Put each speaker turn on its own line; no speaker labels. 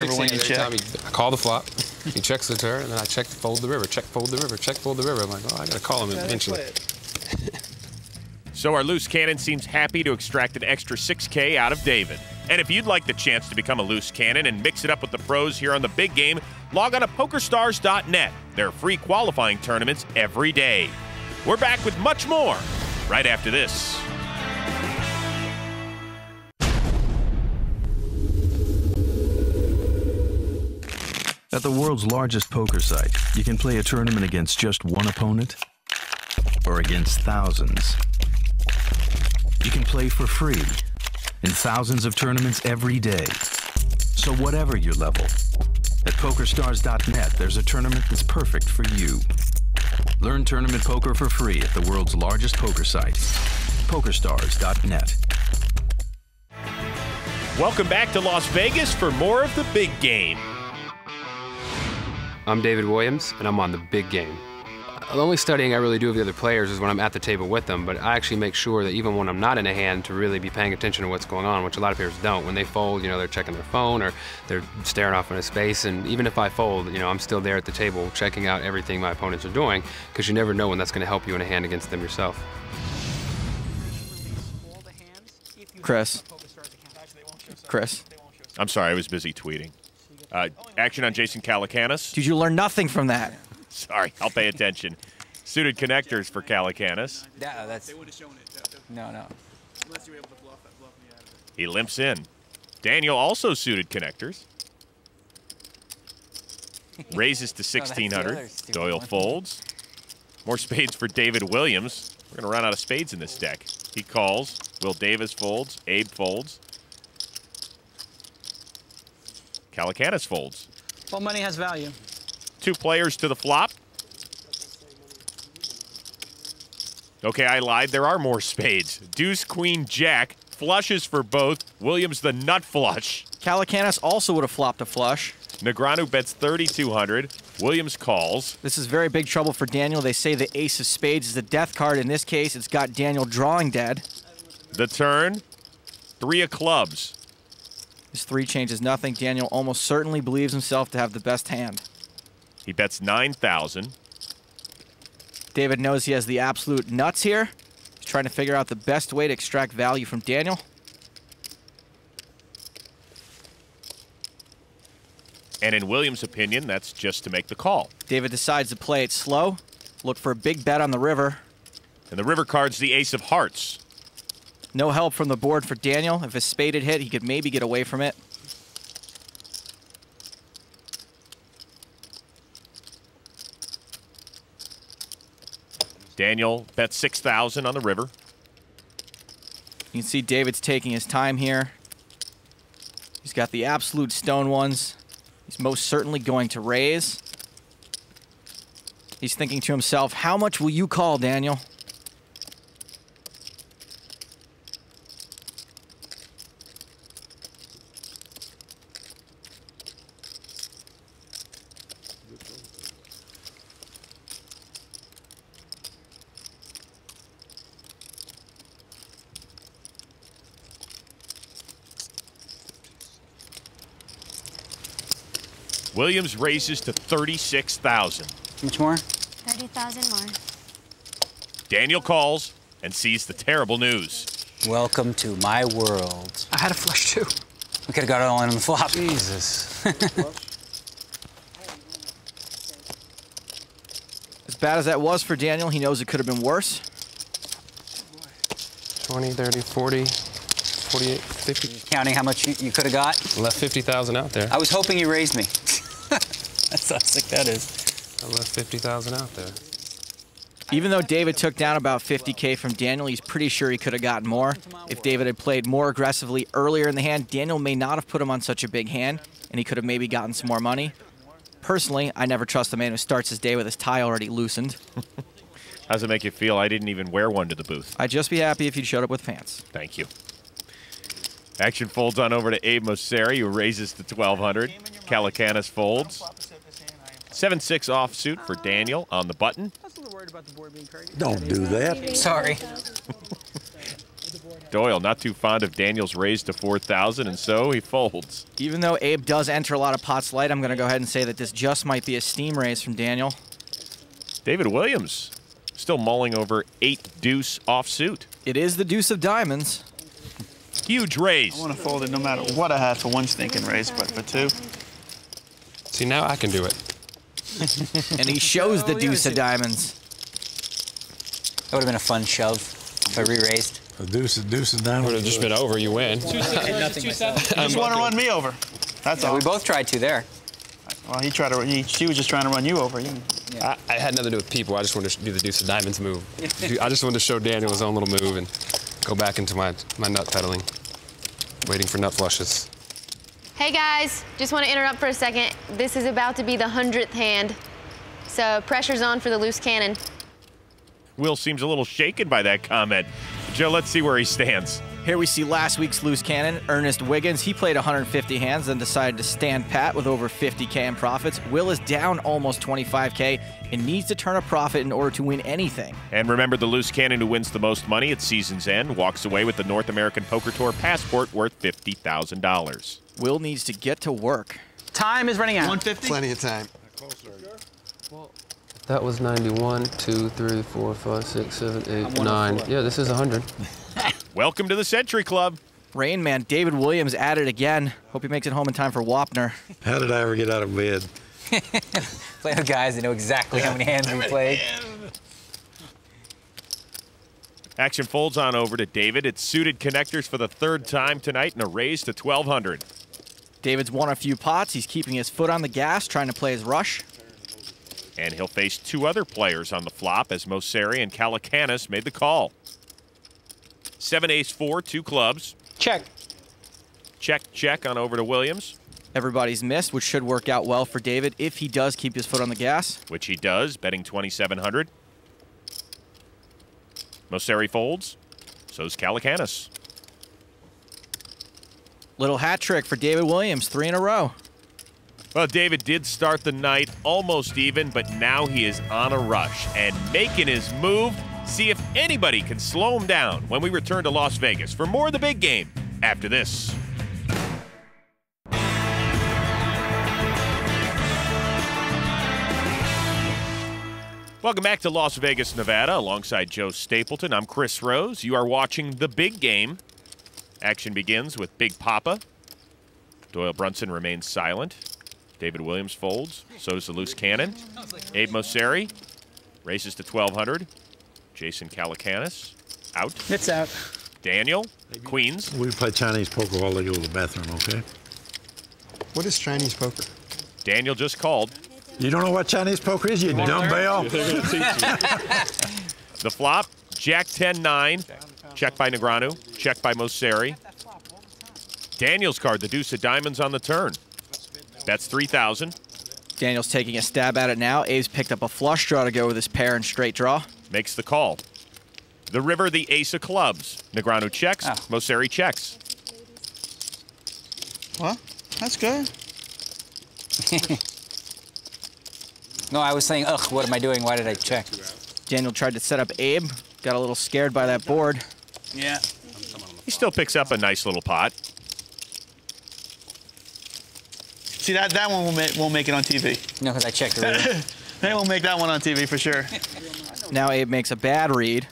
When you check.
I call the flop, he checks the turn, and then I check, fold the river, check, fold the river, check, fold the river. I'm like, oh, I gotta call him eventually.
So our loose cannon seems happy to extract an extra $6K out of David. And if you'd like the chance to become a loose cannon and mix it up with the pros here on the big game, log on to pokerstars.net. There are free qualifying tournaments every day. We're back with much more right after this.
At the world's largest poker site, you can play a tournament against just one opponent or against thousands. You can play for free in thousands of tournaments every day. So whatever your level, at pokerstars.net, there's a tournament that's perfect for you. Learn tournament poker for free at the world's largest poker site, pokerstars.net.
Welcome back to Las Vegas for more of the big game.
I'm David Williams, and I'm on the big game. The only studying I really do of the other players is when I'm at the table with them, but I actually make sure that even when I'm not in a hand to really be paying attention to what's going on, which a lot of players don't. When they fold, you know, they're checking their phone or they're staring off into space, and even if I fold, you know, I'm still there at the table checking out everything my opponents are doing, because you never know when that's going to help you in a hand against them yourself.
Chris.
I'm sorry, I was busy tweeting. Action on Jason Calacanis.
Did you learn nothing from that?
Sorry, I'll pay attention. Suited connectors for Calacanis.
Yeah, that's... They would have shown it. No.
Unless you were able to bluff me out of it.
He limps in. Daniel also suited connectors. Raises to 1,600. Doyle folds. More spades for David Williams. We're going to run out of spades in this deck. He calls. Will Davis folds. Abe folds. Calacanis folds.
Well, money has value.
Two players to the flop. Okay, I lied. There are more spades. Deuce, queen, jack. Flushes for both. Williams the nut flush.
Calacanis also would have flopped a flush.
Negreanu bets 3,200. Williams calls.
This is very big trouble for Daniel. They say the ace of spades is the death card. In this case, it's got Daniel drawing dead.
The turn. Three of clubs.
His three changes nothing. Daniel almost certainly believes himself to have the best hand.
He bets 9,000.
David knows he has the absolute nuts here. He's trying to figure out the best way to extract value from Daniel.
And in Williams' opinion, that's just to make the call.
David decides to play it slow, look for a big bet on the river.
And the river card's the ace of hearts.
No help from the board for Daniel. If a spade had hit, he could maybe get away from it.
Daniel bets 6,000 on the river.
You can see David's taking his time here. He's got the absolute stone ones. He's most certainly going to raise. He's thinking to himself, how much will you call, Daniel?
Williams raises to 36,000.
Much more?
30,000 more.
Daniel calls and sees the terrible news.
Welcome to my world.
I had a flush too.
We could have got it all in on the flop. Jesus.
As bad as that was for Daniel, he knows it could have been worse.
20, 30, 40, 48, 50.
Counting how much you could have got?
I left 50,000 out there.
I was hoping you raised me. That's how sick that is.
I left 50,000 out there.
Even though David took down about 50K from Daniel, he's pretty sure he could have gotten more. If David had played more aggressively earlier in the hand, Daniel may not have put him on such a big hand, and he could have maybe gotten some more money. Personally, I never trust a man who starts his day with his tie already loosened.
How does it make you feel? I didn't even wear one to the booth.
I'd just be happy if you showed up with pants.
Thank you. Action folds on over to Abe Mosseri, who raises to 1,200. Calacanis folds. 7-6 offsuit for Daniel on the button.
I was a little worried about the board being crazy.
Don't do that.
Sorry.
Doyle not too fond of Daniel's raise to 4,000, and so he folds.
Even though Abe does enter a lot of pots light, I'm going to go ahead and say that this just might be a steam raise from Daniel.
David Williams still mulling over 8-deuce offsuit.
It is the deuce of diamonds.
Huge raise.
I want to fold it no matter what I had for one stinking raise, but for two.
See, now I can do it.
And he shows the deuce of diamonds.
That would have been a fun shove if I re-raised.
A deuce of diamonds.
Would have just been over, you win.
You just want to run me over. That's all.
We both tried to there.
Well, he tried to. She was just trying to run you over.
I had nothing to do with people. I just wanted to do the deuce of diamonds move. I just wanted to show Daniel his own little move and go back into my nut peddling, waiting for nut flushes.
Hey guys, just want to interrupt for a second. This is about to be the 100th hand, so pressure's on for the loose cannon.
Will seems a little shaken by that comment. Joe, let's see where he stands.
Here we see last week's loose cannon, Ernest Wiggins. He played 150 hands, then decided to stand pat with over 50K in profits. Will is down almost 25K and needs to turn a profit in order to win anything.
And remember, the loose cannon who wins the most money at season's end walks away with the North American Poker Tour passport worth $50,000.
Will needs to get to work.
Time is running out.
150? Plenty of time.
That was 91, 2, 3, 4, 5, 6, 7, 8, 9. Yeah, this is 100.
Welcome to the Century Club.
Rain Man David Williams at it again. Hope he makes it home in time for Wapner.
How did I ever get out of bed?
Play with guys that know exactly how many hands we played.
Action folds on over to David. It's suited connectors for the third time tonight and a raise to 1,200.
David's won a few pots. He's keeping his foot on the gas, trying to play his rush.
And he'll face two other players on the flop as Mosseri and Calacanis made the call. 7-ace-4, two clubs.
Check.
Check, check on over to Williams.
Everybody's missed, which should work out well for David if he does keep his foot on the gas.
Which he does, betting 2,700. Mosseri folds. So's Calacanis.
Little hat trick for David Williams, 3 in a row.
Well, David did start the night almost even, but now he is on a rush and making his move. See if anybody can slow him down when we return to Las Vegas for more of the big game after this. Welcome back to Las Vegas, Nevada. Alongside Joe Stapleton, I'm Chris Rose. You are watching the big game. Action begins with Big Papa. Doyle Brunson remains silent. David Williams folds. So's the loose cannon. Abe Mosseri races to 1,200. Jason Calacanis out.
It's out.
Daniel, queens.
We play Chinese poker while they go to the bathroom, okay?
What is Chinese poker?
Daniel just called.
You don't know what Chinese poker is, you dumbbell?
The flop, Jack 10-9. Check by Negreanu. Check by Mosseri. Daniel's card, the deuce of diamonds on the turn. That's 3,000.
Daniel's taking a stab at it now. Abe's picked up a flush draw to go with his pair and straight draw.
Makes the call. The river, the ace of clubs. Negreanu checks.
Oh.
Mosseri checks.
Well, that's good.
No, I was saying, ugh, what am I doing? Why did I check?
Daniel tried to set up Abe. Got a little scared by that board.
Yeah.
He still picks up a nice little pot.
See, that one won't make it on TV.
No, because I checked the river.
They won't make that one on TV for sure.
Now Abe makes a bad read.